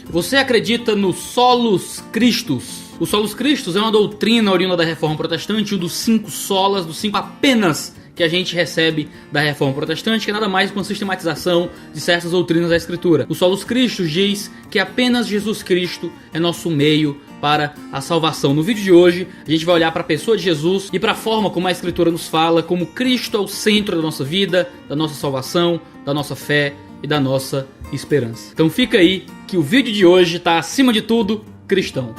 Você acredita no Solus Christus? O Solus Christus é uma doutrina oriunda da Reforma Protestante, um dos 5 solas, dos 5 apenas que a gente recebe da Reforma Protestante, que é nada mais que uma sistematização de certas doutrinas da Escritura. O Solus Christus diz que apenas Jesus Cristo é nosso meio para a salvação. No vídeo de hoje, a gente vai olhar para a pessoa de Jesus e para a forma como a Escritura nos fala, como Cristo é o centro da nossa vida, da nossa salvação, da nossa fé e da nossa esperança. Então fica aí que o vídeo de hoje está, acima de tudo, cristão.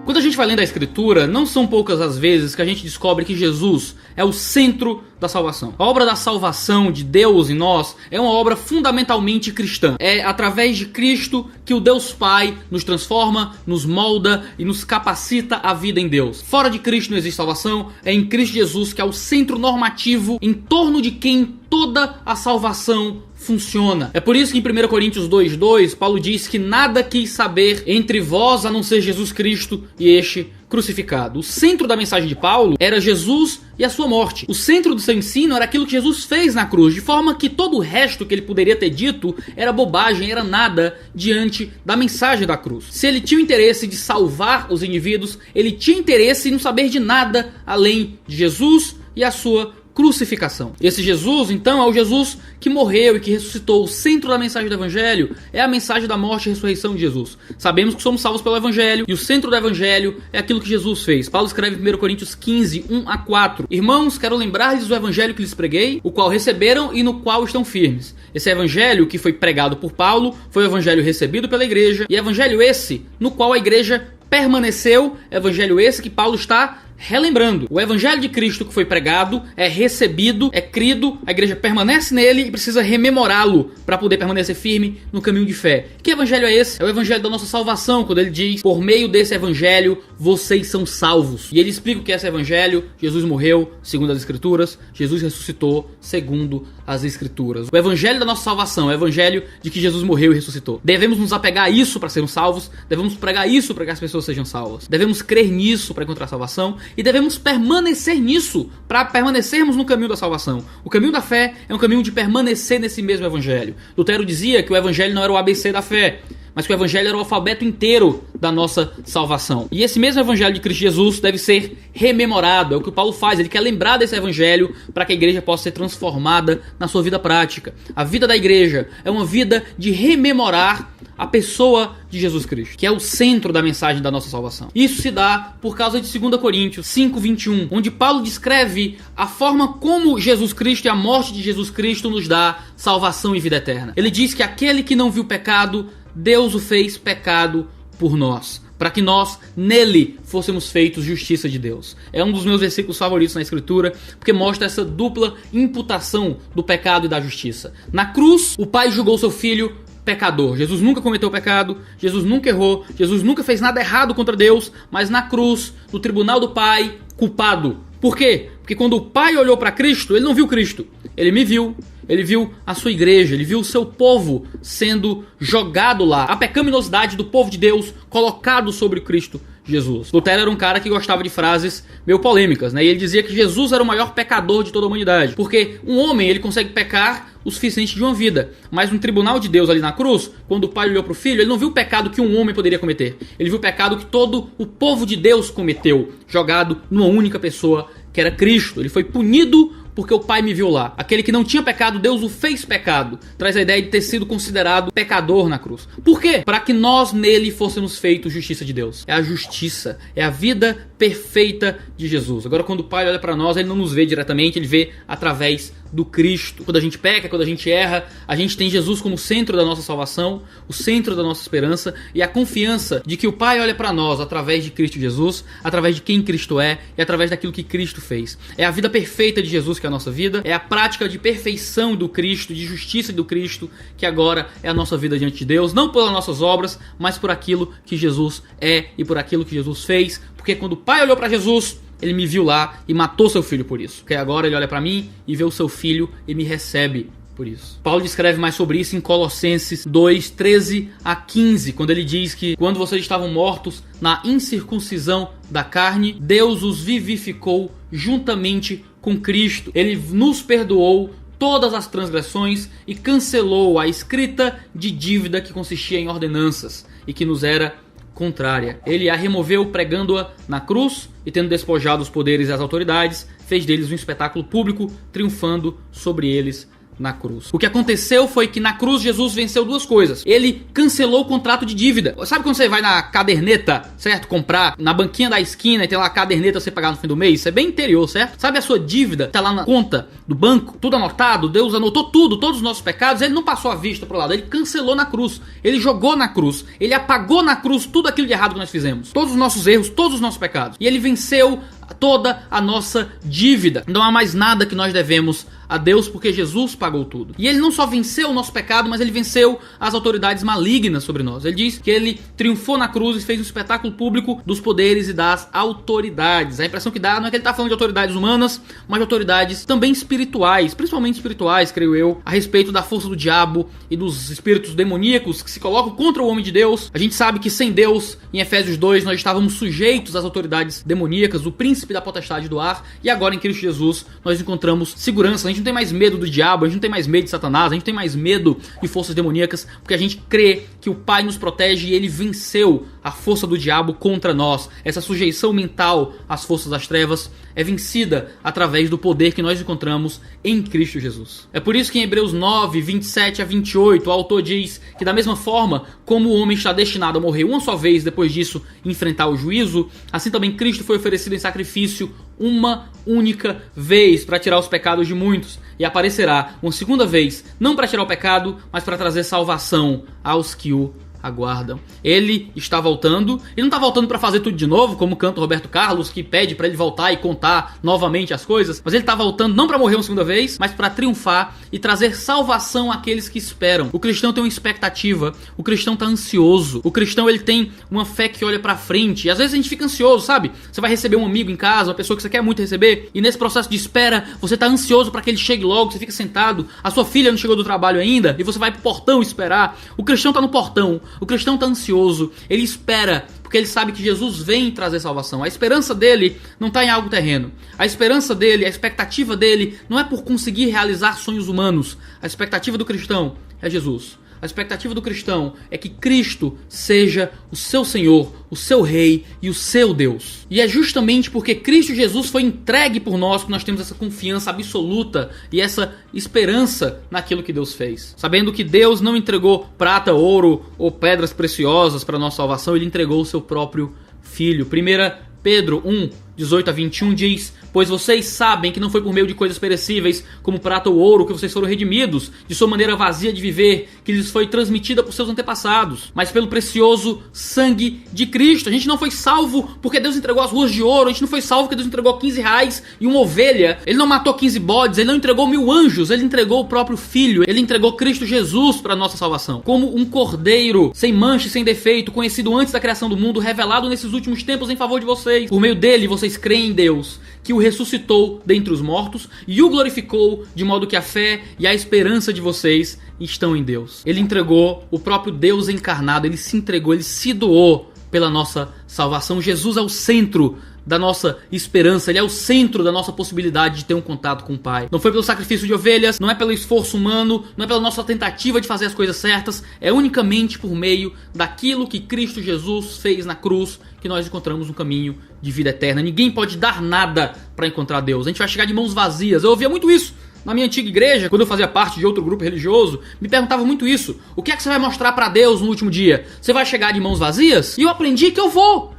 Quando a gente vai lendo a Escritura, não são poucas as vezes que a gente descobre que Jesus é o centro da salvação. A obra da salvação de Deus em nós é uma obra fundamentalmente cristã. É através de Cristo que o Deus Pai nos transforma, nos molda e nos capacita a vida em Deus. Fora de Cristo não existe salvação, é em Cristo Jesus que é o centro normativo em torno de quem toda a salvação funciona. É por isso que em 1 Coríntios 2:2, Paulo diz que nada quis saber entre vós a não ser Jesus Cristo e este crucificado. O centro da mensagem de Paulo era Jesus e a sua morte. O centro do seu ensino era aquilo que Jesus fez na cruz, de forma que todo o resto que ele poderia ter dito era bobagem, era nada diante da mensagem da cruz. Se ele tinha o interesse de salvar os indivíduos, ele tinha interesse em não saber de nada além de Jesus e a sua crucificação. Esse Jesus, então, é o Jesus que morreu e que ressuscitou. O centro da mensagem do Evangelho é a mensagem da morte e ressurreição de Jesus. Sabemos que somos salvos pelo Evangelho e o centro do Evangelho é aquilo que Jesus fez. Paulo escreve em 1 Coríntios 15, 1-4. Irmãos, quero lembrar-lhes do Evangelho que lhes preguei, o qual receberam e no qual estão firmes. Esse Evangelho que foi pregado por Paulo foi o Evangelho recebido pela igreja e Evangelho esse no qual a igreja permaneceu. Evangelho esse que Paulo está relembrando. O Evangelho de Cristo que foi pregado é recebido, é crido, a igreja permanece nele e precisa rememorá-lo para poder permanecer firme no caminho de fé. Que Evangelho é esse? É o Evangelho da nossa salvação, quando ele diz, por meio desse Evangelho vocês são salvos. E ele explica o que é esse Evangelho. Jesus morreu, segundo as Escrituras. Jesus ressuscitou, segundo as Escrituras. O Evangelho da nossa salvação é o Evangelho de que Jesus morreu e ressuscitou. Devemos nos apegar a isso para sermos salvos. Devemos pregar isso para que as pessoas sejam salvas. Devemos crer nisso para encontrar salvação. E devemos permanecer nisso para permanecermos no caminho da salvação. O caminho da fé é um caminho de permanecer nesse mesmo Evangelho. Lutero dizia que o Evangelho não era o ABC da fé, mas que o Evangelho era o alfabeto inteiro da nossa salvação. E esse mesmo Evangelho de Cristo Jesus deve ser rememorado. É o que o Paulo faz, ele quer lembrar desse Evangelho para que a igreja possa ser transformada na sua vida prática. A vida da igreja é uma vida de rememorar a pessoa de Jesus Cristo, que é o centro da mensagem da nossa salvação. Isso se dá por causa de 2 Coríntios 5:21, onde Paulo descreve a forma como Jesus Cristo e a morte de Jesus Cristo nos dá salvação e vida eterna. Ele diz que aquele que não viu pecado, Deus o fez pecado por nós, para que nós, nele, fôssemos feitos justiça de Deus. É um dos meus versículos favoritos na Escritura, porque mostra essa dupla imputação do pecado e da justiça. Na cruz, o Pai julgou seu Filho pecador. Jesus nunca cometeu pecado, Jesus nunca errou, Jesus nunca fez nada errado contra Deus, mas na cruz, no tribunal do Pai, culpado. Por quê? Porque quando o Pai olhou para Cristo, ele não viu Cristo, ele me viu. Ele viu a sua igreja, ele viu o seu povo sendo jogado lá. A pecaminosidade do povo de Deus colocado sobre Cristo Jesus. Lutero era um cara que gostava de frases meio polêmicas, né? E ele dizia que Jesus era o maior pecador de toda a humanidade. Porque um homem, ele consegue pecar o suficiente de uma vida. Mas no tribunal de Deus ali na cruz, quando o Pai olhou para o Filho, ele não viu o pecado que um homem poderia cometer. Ele viu o pecado que todo o povo de Deus cometeu, jogado numa única pessoa, que era Cristo. Ele foi punido porque o Pai me viu lá. Aquele que não tinha pecado, Deus o fez pecado. Traz a ideia de ter sido considerado pecador na cruz. Por quê? Para que nós nele fôssemos feitos justiça de Deus. É a justiça, é a vida perfeita de Jesus. Agora, quando o Pai olha para nós, ele não nos vê diretamente, ele vê através do Cristo. Quando a gente peca, quando a gente erra, a gente tem Jesus como centro da nossa salvação, o centro da nossa esperança e a confiança de que o Pai olha para nós através de Cristo Jesus, através de quem Cristo é e através daquilo que Cristo fez. É a vida perfeita de Jesus que é a nossa vida, é a prática de perfeição do Cristo, de justiça do Cristo, que agora é a nossa vida diante de Deus, não pelas nossas obras, mas por aquilo que Jesus é e por aquilo que Jesus fez, porque quando o Pai olhou para Jesus, ele me viu lá e matou seu filho por isso. Porque agora ele olha para mim e vê o seu filho e me recebe por isso. Paulo descreve mais sobre isso em Colossenses 2, 13-15, quando ele diz que quando vocês estavam mortos na incircuncisão da carne, Deus os vivificou juntamente com Cristo. Ele nos perdoou todas as transgressões e cancelou a escrita de dívida que consistia em ordenanças e que nos era contrária. Ele a removeu pregando-a na cruz e, tendo despojado os poderes e as autoridades, fez deles um espetáculo público, triunfando sobre eles na cruz. O que aconteceu foi que na cruz Jesus venceu duas coisas. Ele cancelou o contrato de dívida. Sabe quando você vai na caderneta, certo? Comprar na banquinha da esquina e tem lá a caderneta pra você pagar no fim do mês? Isso é bem interior, certo? Sabe a sua dívida? Tá lá na conta do banco, tudo anotado, Deus anotou tudo, todos os nossos pecados. Ele não passou a vista pro lado, ele cancelou na cruz. Ele jogou na cruz. Ele apagou na cruz tudo aquilo de errado que nós fizemos. Todos os nossos erros, todos os nossos pecados. E ele venceu toda a nossa dívida. Não há mais nada que nós devemos a Deus, porque Jesus pagou tudo. E ele não só venceu o nosso pecado, mas ele venceu as autoridades malignas sobre nós. Ele diz que ele triunfou na cruz e fez um espetáculo público dos poderes e das autoridades. A impressão que dá não é que ele está falando de autoridades humanas, mas de autoridades também espirituais, principalmente espirituais, creio eu, a respeito da força do diabo e dos espíritos demoníacos que se colocam contra o homem de Deus. A gente sabe que sem Deus, em Efésios 2, nós estávamos sujeitos às autoridades demoníacas, o príncipe da potestade do ar, e agora em Cristo Jesus nós encontramos segurança. A gente não tem mais medo do diabo, a gente não tem mais medo de Satanás, a gente não tem mais medo de forças demoníacas, porque a gente crê que o Pai nos protege e ele venceu a força do diabo contra nós. Essa sujeição mental às forças das trevas é vencida através do poder que nós encontramos em Cristo Jesus. É por isso que em Hebreus 9, 27 a 28, o autor diz que da mesma forma como o homem está destinado a morrer uma só vez, depois disso enfrentar o juízo, assim também Cristo foi oferecido em sacrifício uma única vez para tirar os pecados de muitos, e aparecerá uma segunda vez, não para tirar o pecado, mas para trazer salvação aos que o aguardam. Ele está voltando, ele não está voltando para fazer tudo de novo, como canta o Roberto Carlos, que pede para ele voltar e contar novamente as coisas, mas ele está voltando não para morrer uma segunda vez, mas para triunfar e trazer salvação àqueles que esperam. O cristão tem uma expectativa, o cristão está ansioso, o cristão ele tem uma fé que olha para frente, e às vezes a gente fica ansioso, sabe? Você vai receber um amigo em casa, uma pessoa que você quer muito receber, e nesse processo de espera, você está ansioso para que ele chegue logo, você fica sentado, a sua filha não chegou do trabalho ainda, e você vai pro portão esperar. O cristão está no portão, o cristão está ansioso, ele espera, porque ele sabe que Jesus vem trazer salvação. A esperança dele não está em algo terreno. A esperança dele, a expectativa dele, não é por conseguir realizar sonhos humanos. A expectativa do cristão é Jesus. A expectativa do cristão é que Cristo seja o seu Senhor, o seu Rei e o seu Deus. E é justamente porque Cristo Jesus foi entregue por nós que nós temos essa confiança absoluta e essa esperança naquilo que Deus fez. Sabendo que Deus não entregou prata, ouro ou pedras preciosas para nossa salvação, ele entregou o seu próprio Filho. 1 Pedro 1, 18 a 21 diz: pois vocês sabem que não foi por meio de coisas perecíveis, como prata ou ouro, que vocês foram redimidos de sua maneira vazia de viver, que lhes foi transmitida por seus antepassados, mas pelo precioso sangue de Cristo. A gente não foi salvo porque Deus entregou as ruas de ouro, a gente não foi salvo porque Deus entregou 15 reais e uma ovelha, ele não matou 15 bodes, ele não entregou 1000 anjos, ele entregou o próprio Filho, ele entregou Cristo Jesus para nossa salvação, como um cordeiro, sem mancha e sem defeito, conhecido antes da criação do mundo, revelado nesses últimos tempos em favor de vocês. Por meio dele, vocês creem em Deus, que o ressuscitou dentre os mortos e o glorificou, de modo que a fé e a esperança de vocês estão em Deus. Ele entregou o próprio Deus encarnado, ele se entregou, ele se doou pela nossa salvação. Jesus é o centro da nossa esperança, ele é o centro da nossa possibilidade de ter um contato com o Pai. Não foi pelo sacrifício de ovelhas, não é pelo esforço humano, não é pela nossa tentativa de fazer as coisas certas, é unicamente por meio daquilo que Cristo Jesus fez na cruz que nós encontramos um caminho de vida eterna. Ninguém pode dar nada para encontrar Deus. A gente vai chegar de mãos vazias. Eu ouvia muito isso na minha antiga igreja, quando eu fazia parte de outro grupo religioso, me perguntava muito isso. O que é que você vai mostrar para Deus no último dia? Você vai chegar de mãos vazias? E eu aprendi que eu vou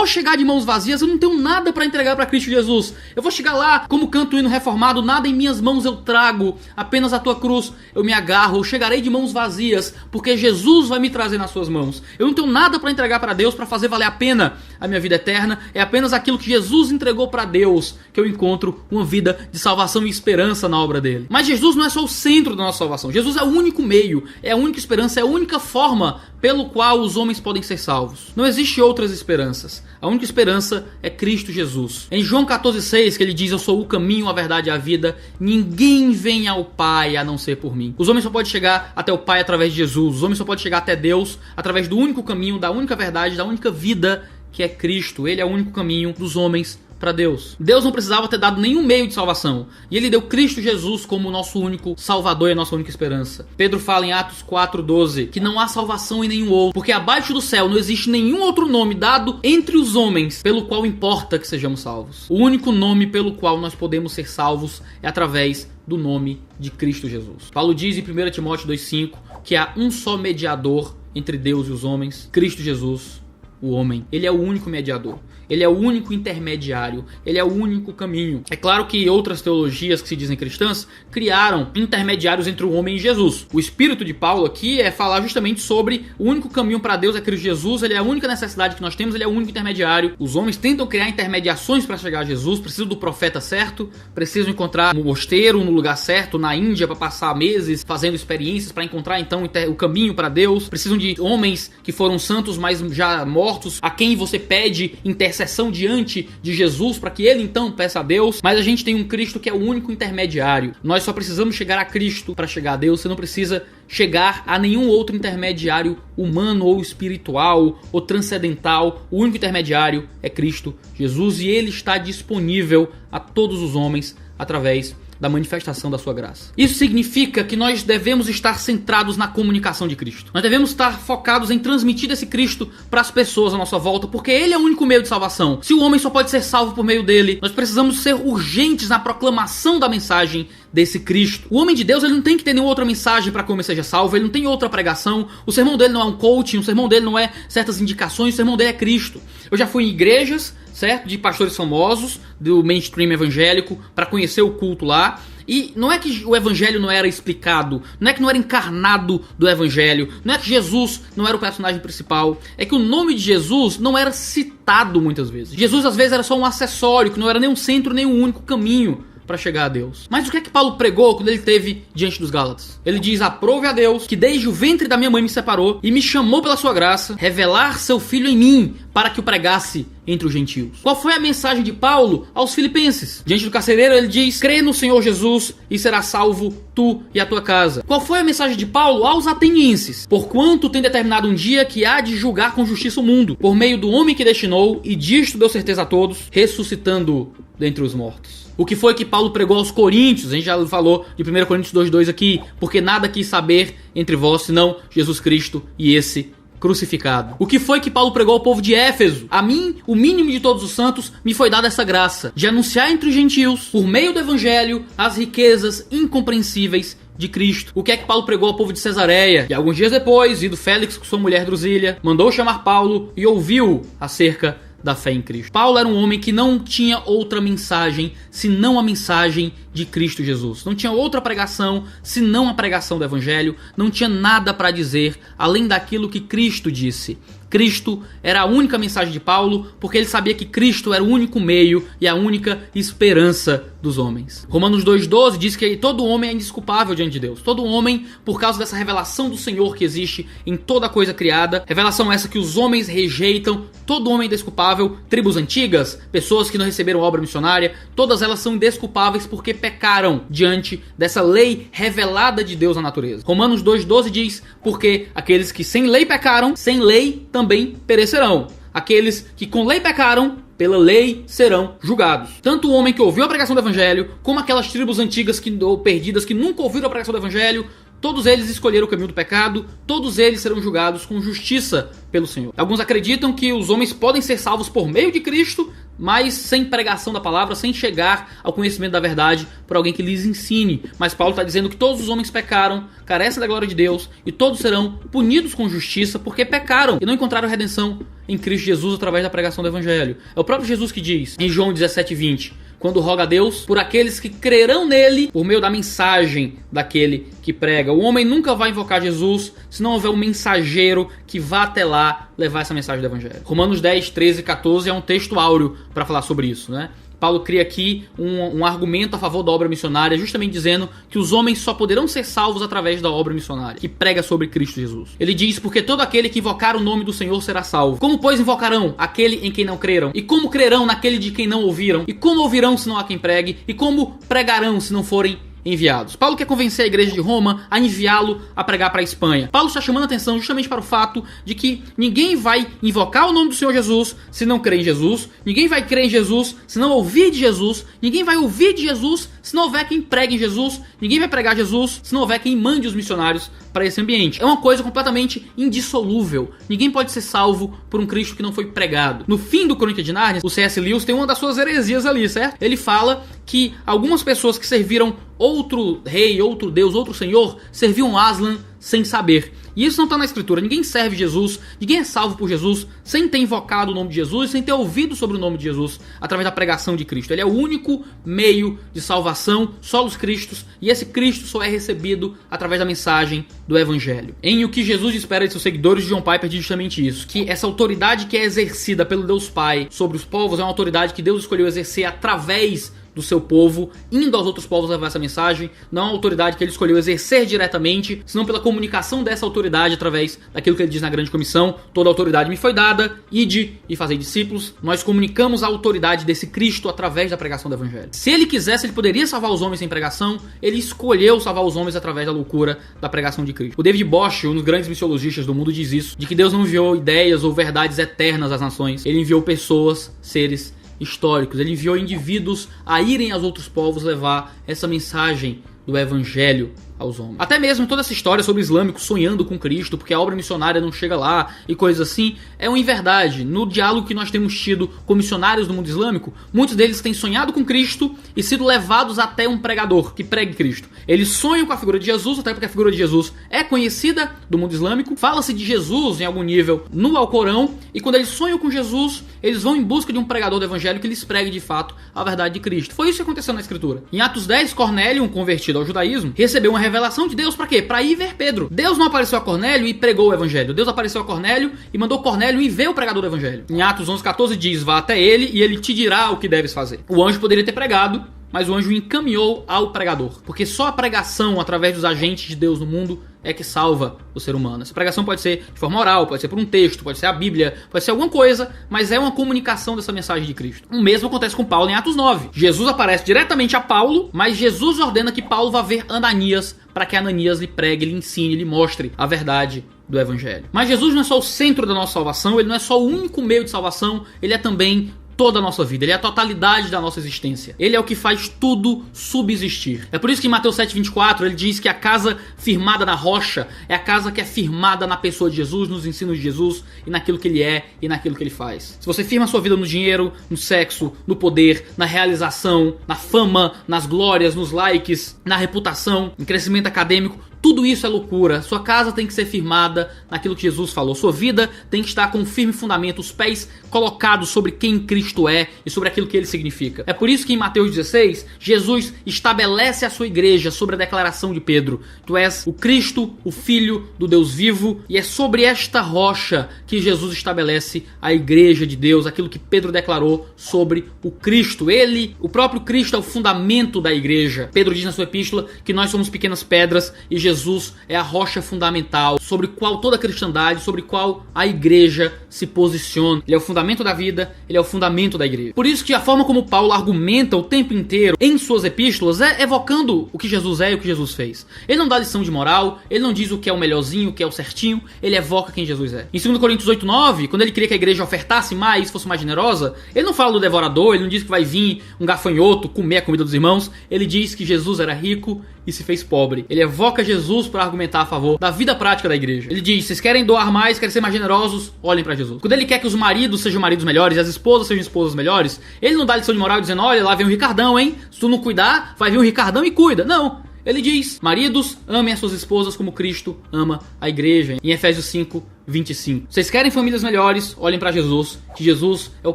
chegar de mãos vazias, eu não tenho nada para entregar para Cristo Jesus. Eu vou chegar lá, como canto o hino reformado, nada em minhas mãos eu trago, apenas a tua cruz eu me agarro, eu chegarei de mãos vazias, porque Jesus vai me trazer nas suas mãos. Eu não tenho nada para entregar para Deus para fazer valer a pena a minha vida eterna, é apenas aquilo que Jesus entregou para Deus que eu encontro uma vida de salvação e esperança na obra dele. Mas Jesus não é só o centro da nossa salvação, Jesus é o único meio, é a única esperança, é a única forma pelo qual os homens podem ser salvos. Não existe outras esperanças. A única esperança é Cristo Jesus. Em João 14,6, que ele diz: eu sou o caminho, a verdade e a vida, ninguém vem ao Pai a não ser por mim. Os homens só podem chegar até o Pai através de Jesus. Os homens só podem chegar até Deus através do único caminho, da única verdade, da única vida, que é Cristo. Ele é o único caminho dos homens para Deus. Deus não precisava ter dado nenhum meio de salvação. E ele deu Cristo Jesus como o nosso único Salvador e a nossa única esperança. Pedro fala em Atos 4:12 que não há salvação em nenhum outro, porque abaixo do céu não existe nenhum outro nome dado entre os homens pelo qual importa que sejamos salvos. O único nome pelo qual nós podemos ser salvos é através do nome de Cristo Jesus. Paulo diz em 1 Timóteo 2:5 que há um só mediador entre Deus e os homens, Cristo Jesus, o homem. Ele é o único mediador. Ele é o único intermediário. Ele é o único caminho. É claro que outras teologias que se dizem cristãs criaram intermediários entre o homem e Jesus. O espírito de Paulo aqui é falar justamente sobre o único caminho para Deus é Cristo Jesus. Ele é a única necessidade que nós temos. Ele é o único intermediário. Os homens tentam criar intermediações para chegar a Jesus. Precisam do profeta certo. Precisam encontrar um mosteiro no lugar certo, na Índia, para passar meses fazendo experiências para encontrar então o caminho para Deus. Precisam de homens que foram santos, mas já mortos, a quem você pede intercessão diante de Jesus para que ele então peça a Deus. Mas a gente tem um Cristo que é o único intermediário. Nós só precisamos chegar a Cristo para chegar a Deus. Você não precisa chegar a nenhum outro intermediário humano ou espiritual ou transcendental. O único intermediário é Cristo Jesus e ele está disponível a todos os homens através da manifestação da sua graça. Isso significa que nós devemos estar centrados na comunicação de Cristo. Nós devemos estar focados em transmitir esse Cristo para as pessoas à nossa volta, porque ele é o único meio de salvação. Se o homem só pode ser salvo por meio dele, nós precisamos ser urgentes na proclamação da mensagem desse Cristo. O homem de Deus, ele não tem que ter nenhuma outra mensagem para que o homem seja salvo, ele não tem outra pregação, o sermão dele não é um coaching, o sermão dele não é certas indicações, o sermão dele é Cristo. Eu já fui em igrejas, certo, de pastores famosos, do mainstream evangélico, para conhecer o culto lá, e não é que o evangelho não era explicado, não é que não era encarnado do evangelho, não é que Jesus não era o personagem principal, é que o nome de Jesus não era citado muitas vezes. Jesus às vezes era só um acessório, que não era nem um centro, nem um único caminho para chegar a Deus. Mas o que é que Paulo pregou quando ele esteve diante dos Gálatas? Ele diz: aprove a Deus, que desde o ventre da minha mãe me separou e me chamou pela sua graça, revelar seu filho em mim, para que o pregasse entre os gentios. Qual foi a mensagem de Paulo aos filipenses? Diante do carcereiro ele diz: crê no Senhor Jesus e serás salvo tu e a tua casa. Qual foi a mensagem de Paulo aos atenienses? Porquanto tem determinado um dia que há de julgar com justiça o mundo, por meio do homem que destinou, e disto deu certeza a todos, ressuscitando dentre os mortos. O que foi que Paulo pregou aos coríntios? A gente já falou de 1 Coríntios 2:2 aqui. Porque nada quis saber entre vós, senão Jesus Cristo e esse crucificado. O que foi que Paulo pregou ao povo de Éfeso? A mim, o mínimo de todos os santos, me foi dada essa graça de anunciar entre os gentios, por meio do evangelho, as riquezas incompreensíveis de Cristo. O que é que Paulo pregou ao povo de Cesareia? E alguns dias depois, indo Félix com sua mulher Drusília, mandou chamar Paulo e ouviu acerca da fé em Cristo. Paulo era um homem que não tinha outra mensagem senão a mensagem de Cristo Jesus. Não tinha outra pregação senão a pregação do evangelho. Não tinha nada para dizer além daquilo que Cristo disse. Cristo era a única mensagem de Paulo, porque ele sabia que Cristo era o único meio e a única esperança dos homens. Romanos 2:12 diz que todo homem é indesculpável diante de Deus. Todo homem, por causa dessa revelação do Senhor que existe em toda coisa criada, revelação essa que os homens rejeitam, todo homem é indesculpável. Tribos antigas, pessoas que não receberam obra missionária, todas elas são indesculpáveis porque pecaram diante dessa lei revelada de Deus na natureza. Romanos 2:12 diz: porque aqueles que sem lei pecaram, sem lei também perecerão. Aqueles que com lei pecaram, pela lei serão julgados. Tanto o homem que ouviu a pregação do evangelho, como aquelas tribos antigas ou perdidas que nunca ouviram a pregação do evangelho, todos eles escolheram o caminho do pecado, todos eles serão julgados com justiça pelo Senhor. Alguns acreditam que os homens podem ser salvos por meio de Cristo, mas sem pregação da palavra, sem chegar ao conhecimento da verdade por alguém que lhes ensine. Mas Paulo está dizendo que todos os homens pecaram, carecem da glória de Deus, e todos serão punidos com justiça porque pecaram e não encontraram redenção em Cristo Jesus através da pregação do evangelho. É o próprio Jesus que diz em João 17:20, quando roga a Deus por aqueles que crerão nele por meio da mensagem daquele que prega. O homem nunca vai invocar Jesus se não houver um mensageiro que vá até lá levar essa mensagem do evangelho. Romanos 10, 13 e 14 é um texto áureo para falar sobre isso, né? Paulo cria aqui um argumento a favor da obra missionária, justamente dizendo que os homens só poderão ser salvos através da obra missionária, que prega sobre Cristo Jesus. Ele diz: porque todo aquele que invocar o nome do Senhor será salvo. Como, pois, invocarão aquele em quem não creram? E como crerão naquele de quem não ouviram? E como ouvirão se não há quem pregue? E como pregarão se não forem enviados. Paulo quer convencer a igreja de Roma a enviá-lo a pregar para a Espanha. Paulo está chamando a atenção justamente para o fato de que ninguém vai invocar o nome do Senhor Jesus se não crer em Jesus, ninguém vai crer em Jesus se não ouvir de Jesus, ninguém vai ouvir de Jesus se não houver quem pregue em Jesus, ninguém vai pregar Jesus se não houver quem mande os missionários para esse ambiente. É uma coisa completamente indissolúvel. Ninguém pode ser salvo por um Cristo que não foi pregado. No fim do Crônica de Nárnia, o C.S. Lewis tem uma das suas heresias ali, certo? Ele fala que algumas pessoas que serviram outro rei, outro Deus, outro Senhor, serviam Aslan sem saber. E isso não está na Escritura. Ninguém serve Jesus, ninguém é salvo por Jesus sem ter invocado o nome de Jesus, sem ter ouvido sobre o nome de Jesus através da pregação de Cristo. Ele é o único meio de salvação, solos Cristos, e esse Cristo só é recebido através da mensagem do Evangelho. Em O que Jesus espera de seus seguidores, John Piper diz justamente isso, que essa autoridade que é exercida pelo Deus Pai sobre os povos é uma autoridade que Deus escolheu exercer através do seu povo, indo aos outros povos levar essa mensagem. Não é uma autoridade que ele escolheu exercer diretamente, senão pela comunicação dessa autoridade através daquilo que ele diz na grande comissão: toda autoridade me foi dada, ide e fazei discípulos. Nós comunicamos a autoridade desse Cristo através da pregação do Evangelho. Se ele quisesse, ele poderia salvar os homens sem pregação. Ele escolheu salvar os homens através da loucura da pregação de Cristo. O David Bosch, um dos grandes missiologistas do mundo, diz isso, de que Deus não enviou ideias ou verdades eternas às nações. Ele enviou pessoas, seres históricos. Ele enviou indivíduos a irem aos outros povos levar essa mensagem do Evangelho aos homens. Até mesmo toda essa história sobre islâmicos sonhando com Cristo porque a obra missionária não chega lá e coisas assim, é uma inverdade. No diálogo que nós temos tido com missionários do mundo islâmico, muitos deles têm sonhado com Cristo e sido levados até um pregador que pregue Cristo. Eles sonham com a figura de Jesus, até porque a figura de Jesus é conhecida do mundo islâmico. Fala-se de Jesus em algum nível no Alcorão, e quando eles sonham com Jesus, eles vão em busca de um pregador do Evangelho que lhes pregue de fato a verdade de Cristo. Foi isso que aconteceu na Escritura. Em Atos 10, Cornélio, um convertido ao judaísmo, recebeu uma revelação de Deus para quê? Para ir ver Pedro. Deus não apareceu a Cornélio e pregou o Evangelho. Deus apareceu a Cornélio e mandou Cornélio ir ver o pregador do Evangelho. Em Atos 11:14 diz: vá até ele e ele te dirá o que deves fazer. O anjo poderia ter pregado, mas o anjo o encaminhou ao pregador. Porque só a pregação através dos agentes de Deus no mundo é que salva o ser humano. Essa pregação pode ser de forma oral, pode ser por um texto, pode ser a Bíblia, pode ser alguma coisa, mas é uma comunicação dessa mensagem de Cristo. O mesmo acontece com Paulo em Atos 9. Jesus aparece diretamente a Paulo, mas Jesus ordena que Paulo vá ver Ananias para que Ananias lhe pregue, lhe ensine, lhe mostre a verdade do Evangelho. Mas Jesus não é só o centro da nossa salvação, ele não é só o único meio de salvação, ele é também toda a nossa vida, ele é a totalidade da nossa existência. Ele é o que faz tudo subsistir. É por isso que em Mateus 7:24 ele diz que a casa firmada na rocha é a casa que é firmada na pessoa de Jesus, nos ensinos de Jesus e naquilo que ele é e naquilo que ele faz. Se você firma a sua vida no dinheiro, no sexo, no poder, na realização, na fama, nas glórias, nos likes, na reputação, em crescimento acadêmico, tudo isso é loucura. Sua casa tem que ser firmada naquilo que Jesus falou. Sua vida tem que estar com um firme fundamento, os pés colocados sobre quem Cristo é e sobre aquilo que ele significa. É por isso que em Mateus 16, Jesus estabelece a sua igreja sobre a declaração de Pedro: tu és o Cristo, o Filho do Deus vivo, e é sobre esta rocha que Jesus estabelece a igreja de Deus, aquilo que Pedro declarou sobre o Cristo. Ele, o próprio Cristo, é o fundamento da igreja. Pedro diz na sua epístola que nós somos pequenas pedras e Jesus é a rocha fundamental sobre qual toda a cristandade, sobre qual a igreja se posiciona. Ele é o fundamento da vida, ele é o fundamento da igreja. Por isso que a forma como Paulo argumenta o tempo inteiro em suas epístolas é evocando o que Jesus é e o que Jesus fez. Ele não dá lição de moral, ele não diz o que é o melhorzinho, o que é o certinho, ele evoca quem Jesus é. Em 2 Coríntios 8:9, quando ele queria que a igreja ofertasse mais, fosse mais generosa, ele não fala do devorador, ele não diz que vai vir um gafanhoto comer a comida dos irmãos, ele diz que Jesus era rico e se fez pobre. Ele evoca Jesus para argumentar a favor da vida prática da igreja. Ele diz: vocês querem doar mais, querem ser mais generosos, olhem para Jesus. Quando ele quer que os maridos sejam maridos melhores e as esposas sejam esposas melhores, ele não dá lição de moral dizendo: olha, lá vem um Ricardão, hein? Se tu não cuidar, vai vir um Ricardão e cuida. Não. Ele diz: maridos, amem as suas esposas como Cristo ama a igreja. Em Efésios 5:25. Vocês querem famílias melhores? Olhem para Jesus, que Jesus é o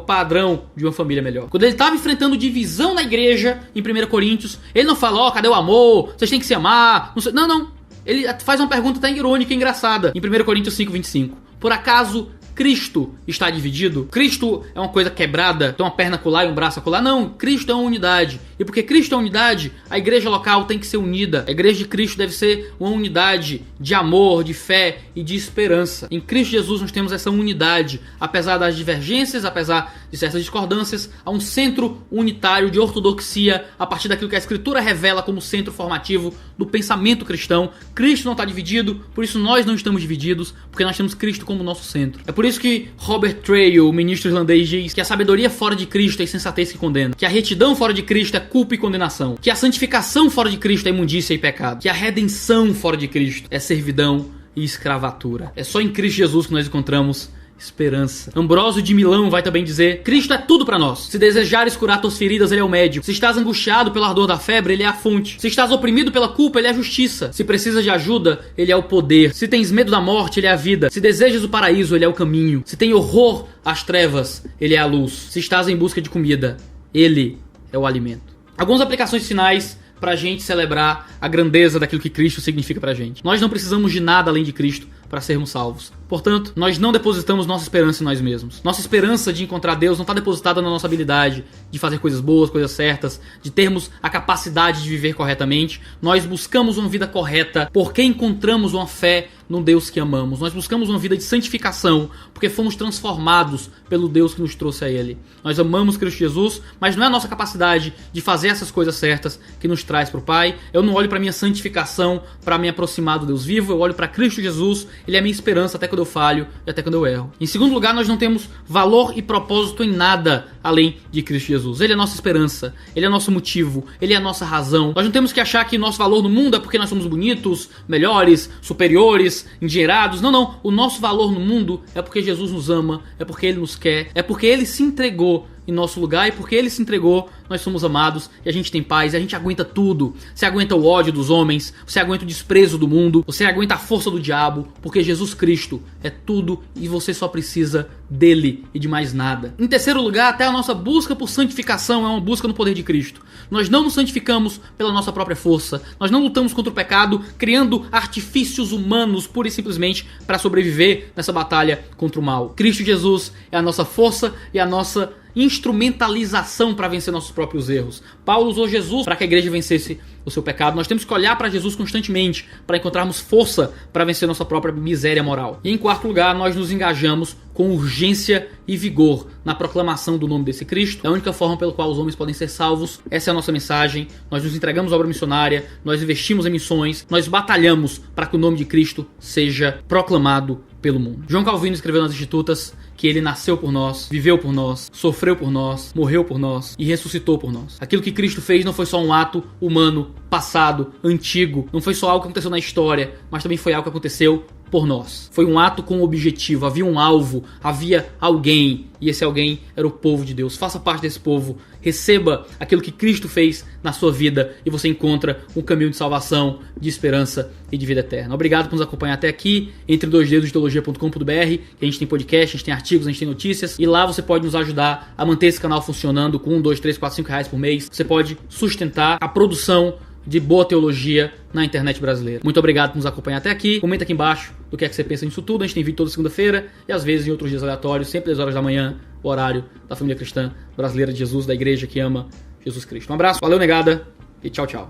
padrão de uma família melhor. Quando ele estava enfrentando divisão na igreja, em 1 Coríntios, ele não fala: cadê o amor? Vocês têm que se amar. Não. Ele faz uma pergunta até irônica e engraçada. Em 1 Coríntios 5:25. Por acaso Cristo está dividido? Cristo é uma coisa quebrada, tem uma perna acolá e um braço acolá? Não, Cristo é uma unidade. E porque Cristo é unidade, a igreja local tem que ser unida. A igreja de Cristo deve ser uma unidade de amor, de fé e de esperança. Em Cristo Jesus nós temos essa unidade. Apesar das divergências, apesar de certas discordâncias, há um centro unitário de ortodoxia a partir daquilo que a Escritura revela como centro formativo do pensamento cristão. Cristo não está dividido, por isso nós não estamos divididos, porque nós temos Cristo como nosso centro. É por isso que Robert Traill, o ministro irlandês, diz que a sabedoria fora de Cristo é insensatez que condena, que a retidão fora de Cristo é culpa e condenação, que a santificação fora de Cristo é imundícia e pecado, que a redenção fora de Cristo é servidão e escravatura. É só em Cristo Jesus que nós encontramos esperança. Ambrósio de Milão vai também dizer: Cristo é tudo para nós. Se desejares curar tuas feridas, ele é o médico. Se estás angustiado pelo ardor da febre, ele é a fonte. Se estás oprimido pela culpa, ele é a justiça. Se precisas de ajuda, ele é o poder. Se tens medo da morte, ele é a vida. Se desejas o paraíso, ele é o caminho. Se tem horror às trevas, ele é a luz. Se estás em busca de comida, ele é o alimento. Algumas aplicações finais pra gente celebrar a grandeza daquilo que Cristo significa pra gente. Nós não precisamos de nada além de Cristo para sermos salvos. Portanto, nós não depositamos nossa esperança em nós mesmos. Nossa esperança de encontrar Deus não está depositada na nossa habilidade de fazer coisas boas, coisas certas, de termos a capacidade de viver corretamente. Nós buscamos uma vida correta porque encontramos uma fé no Deus que amamos. Nós buscamos uma vida de santificação porque fomos transformados pelo Deus que nos trouxe a Ele. Nós amamos Cristo Jesus, mas não é a nossa capacidade de fazer essas coisas certas que nos traz para o Pai. Eu não olho para minha santificação para me aproximar do Deus vivo, eu olho para Cristo Jesus. Ele é a minha esperança até quando eu falho e até quando eu erro. Em segundo lugar, nós não temos valor e propósito em nada além de Cristo Jesus. Ele é a nossa esperança, Ele é nosso motivo, Ele é a nossa razão. Nós não temos que achar que nosso valor no mundo é porque nós somos bonitos, melhores, superiores, endinheirados. Não, não. O nosso valor no mundo é porque Jesus nos ama, é porque Ele nos quer, é porque Ele se entregou em nosso lugar, e porque Ele se entregou, nós somos amados e a gente tem paz, e a gente aguenta tudo. Você aguenta o ódio dos homens, você aguenta o desprezo do mundo, você aguenta a força do diabo, porque Jesus Cristo é tudo e você só precisa dele e de mais nada. Em terceiro lugar, até a nossa busca por santificação é uma busca no poder de Cristo. Nós não nos santificamos pela nossa própria força, nós não lutamos contra o pecado criando artifícios humanos pura e simplesmente para sobreviver nessa batalha contra o mal. Cristo Jesus é a nossa força e a nossa instrumentalização para vencer nossos próprios erros. Paulo usou Jesus para que a igreja vencesse o seu pecado. Nós temos que olhar para Jesus constantemente para encontrarmos força para vencer nossa própria miséria moral. E em quarto lugar, nós nos engajamos com urgência e vigor na proclamação do nome desse Cristo. É a única forma pela qual os homens podem ser salvos. Essa é a nossa mensagem. Nós nos entregamos à obra missionária, nós investimos em missões, nós batalhamos para que o nome de Cristo seja proclamado pelo mundo. João Calvino escreveu nas Institutas que ele nasceu por nós, viveu por nós, sofreu por nós, morreu por nós e ressuscitou por nós. Aquilo que Cristo fez não foi só um ato humano, passado, antigo, não foi só algo que aconteceu na história, mas também foi algo que aconteceu por nós. Foi um ato com um objetivo, havia um alvo, havia alguém, e esse alguém era o povo de Deus. Faça parte desse povo, receba aquilo que Cristo fez na sua vida e você encontra um caminho de salvação, de esperança e de vida eterna. Obrigado por nos acompanhar até aqui, entre dois dedos de teologia.com.br, que a gente tem podcast, a gente tem artigos, a gente tem notícias, e lá você pode nos ajudar a manter esse canal funcionando com 1, 2, 3, 4, 5 reais por mês. Você pode sustentar a produção de boa teologia na internet brasileira. Muito obrigado por nos acompanhar até aqui. Comenta aqui embaixo do que é que você pensa nisso tudo. A gente tem vídeo toda segunda-feira e às vezes em outros dias aleatórios, sempre 10 horas da manhã, o horário da família cristã brasileira de Jesus, da igreja que ama Jesus Cristo. Um abraço, valeu negada e tchau, tchau.